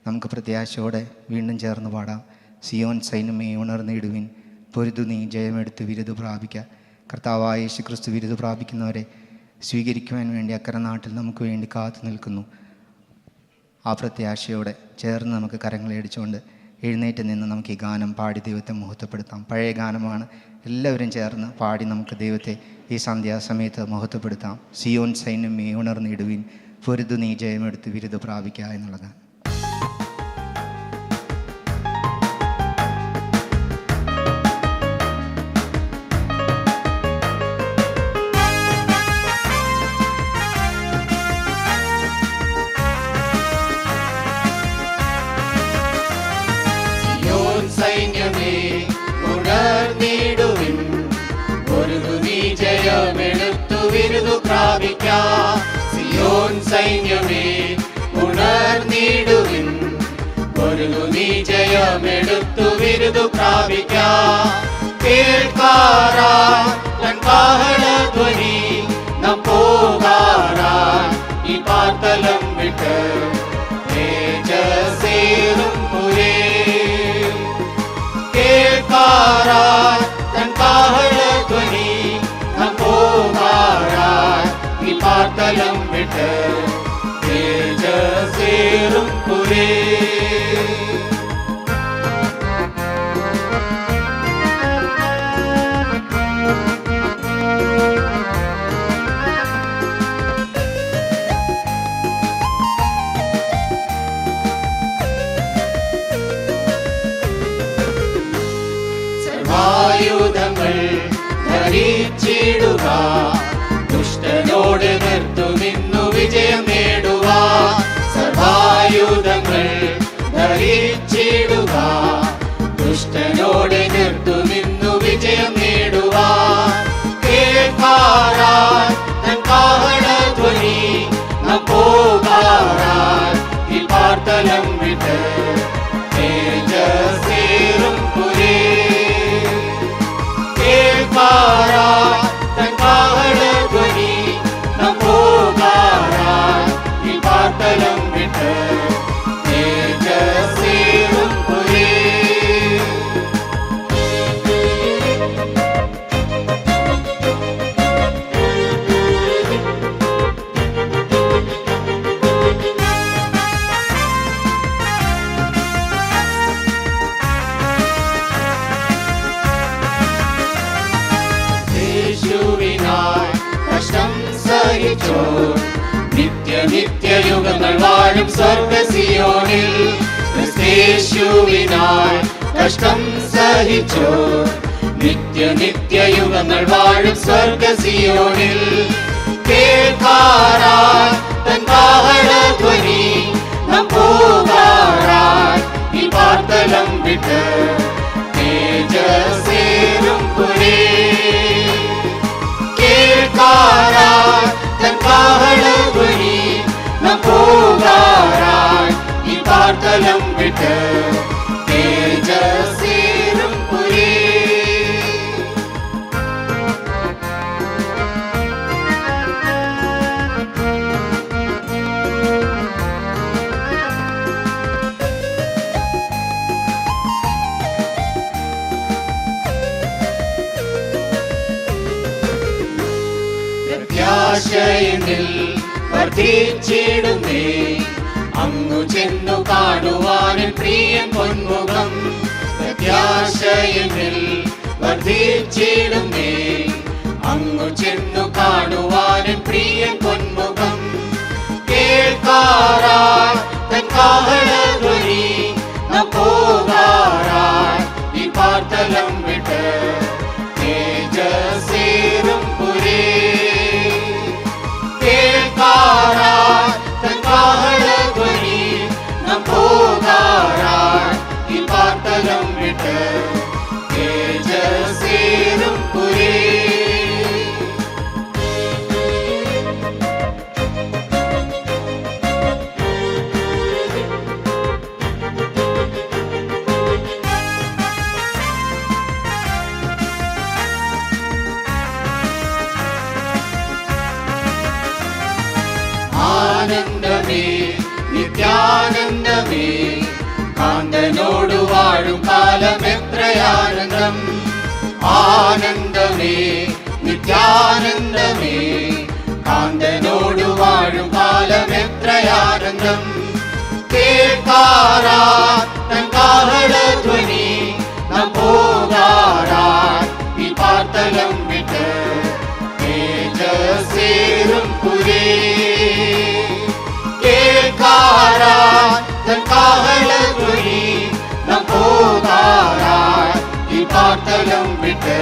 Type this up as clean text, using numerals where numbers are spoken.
നമുക്ക് പ്രത്യാശയോടെ വീണ്ടും ചേർന്ന് പാടാം. സിയോൻ സൈന്യമേ ഉണർന്നിടുവിൻ, പൊരുതു നീ ജയമെടുത്ത് വിരുദ് പ്രാപിക്കുക. കർത്താവായ യേശു ക്രിസ്തു വിരുദ് പ്രാപിക്കുന്നവരെ സ്വീകരിക്കുവാൻ വേണ്ടി അക്കരെ നാട്ടിൽ നമുക്ക് വേണ്ടി കാത്തു നിൽക്കുന്നു. ആ പ്രത്യാശയോടെ ചേർന്ന് നമുക്ക് കരങ്ങളെ അടിച്ചുകൊണ്ട് എഴുന്നേറ്റ് നിന്ന് നമുക്ക് ഈ ഗാനം പാടി ദൈവത്തെ മഹത്വപ്പെടുത്താം. പഴയ ഗാനമാണ്. എല്ലാവരും ചേർന്ന് പാടി നമുക്ക് ദൈവത്തെ ഈ സന്ധ്യാസമയത്ത് മഹത്വപ്പെടുത്താം. സിയോൻ സൈന്യമേ ഉണർന്നിടുവിൻ, പൊരുതു നീ ജയമെടുത്ത് വിരുദ് പ്രാപിക്കുക എന്നുള്ളത്. സൈന്യമേ ഉണർന്നിടുവിൻ, പൊരുതു നീ ജയമെടുത്തു വിരുദു പ്രാപിക്കാം. സിയോൻ സൈന്യമേ ഉണർന്നിടുവിൻ, പൊരുതു നീ ജയമെടുത്തു വിരുദു പ്രാപിക്കാം. കേൾക്കാറാൻ തൻ കാഹളധ്വനി, നാം പോകാറാൻ ഈ പാർത്തലം വിട്ട് തേജസ്സേറും പുരേ. തൻ കാഹളധ്വനി, നാം പോകാറാൻ ഈ പാർത്തലം വിട്ട് തേജസ്സേറും പുരേ. സർവായുധങ്ങൾ ധരിച്ചിടുക, ദുഷ്ടനോട് എതിർത്തു നിന്നു വിജയം നേടുക. സർവായുധങ്ങൾ ധരിച്ചിടുക, ദുഷ്ടനോട് എതിർത്തു നിന്നു വിജയം നേടുക. കേൾക്കാറാൻ തൻ കാഹളധ്വനി, നാം പോകാറാൻ ഈ പാർത്തലം വിട്ട് തേജസ്സേറും പുരേ. തൻ കാഹളധ്വനി, നാം പോകാറാൻ ഈ പാർത്തലം വിട്ട് തേജസ്സേറും പുരേ. കഷ്ടം സഹിച്ചോ, നിത്യയുഗങ്ങൾ വാഴും സ്വർഗ്ഗ സിയോനിൽ. ക്രിസ്തേശുവിനായി കഷ്ടം സഹിച്ചോ, നിത്യയുഗങ്ങൾ വാഴും സ്വർഗ്ഗ സിയോനിൽ. കേൾക്കാറാൻ തൻ കാഹളധ്വനി, നാം പോകാറാൻ ഈ പാർത്തലം വിട്ട് തേജസ്സേറും പുരേ. തൻ കാഹളധ്വനി, നാം പോകാറാൻ ഈ പാർത്തലം വിട്ട് തേജസ്സേറും പുരേ. പ്രത്യാശയിൽ വർദ്ധിച്ചിടുന്നേ, അങ്ങു ചെന്നു കാണുവാനും പ്രിയൻ പൊന്മുഖം. പ്രത്യാശയിൽ വർദ്ധിച്ചിടുന്നേ, അങ്ങു ചെന്നു കാണുവാനും പ്രിയൻ പൊന്മുഖം. കേൾക്കാറാൻ തൻ കാഹളധ്വനി, നാം പോകാറാൻ ഈ പാർത്തലം വിട്ട് തേജസ്സേറും പുരേ. തൻ കാഹളധ്വനി, നാം പോകാറാൻ ഈ പാർത്തലം വിട്ട് തേജസ്സേറും പുരേ. ആനന്ദമേ, നിത്യാനന്ദമേ, ആനന്ദം ആനന്ദമേ നിത്യാനന്ദമേ കാന്തനോടു വാഴും കാലം എത്രയാനന്ദം കേൾക്കാറാ തൻ കാഹളധ്വനി നാം പോകാറാൻ ഈ പാർത്തലം വിട്ട് തേജസ്സേറും പുരേ കേൾക്കാറാൻ തൻ കാഹളധ്വനി നാം പോകാറാൻ ഈ പാർത്തലം വിട്ട്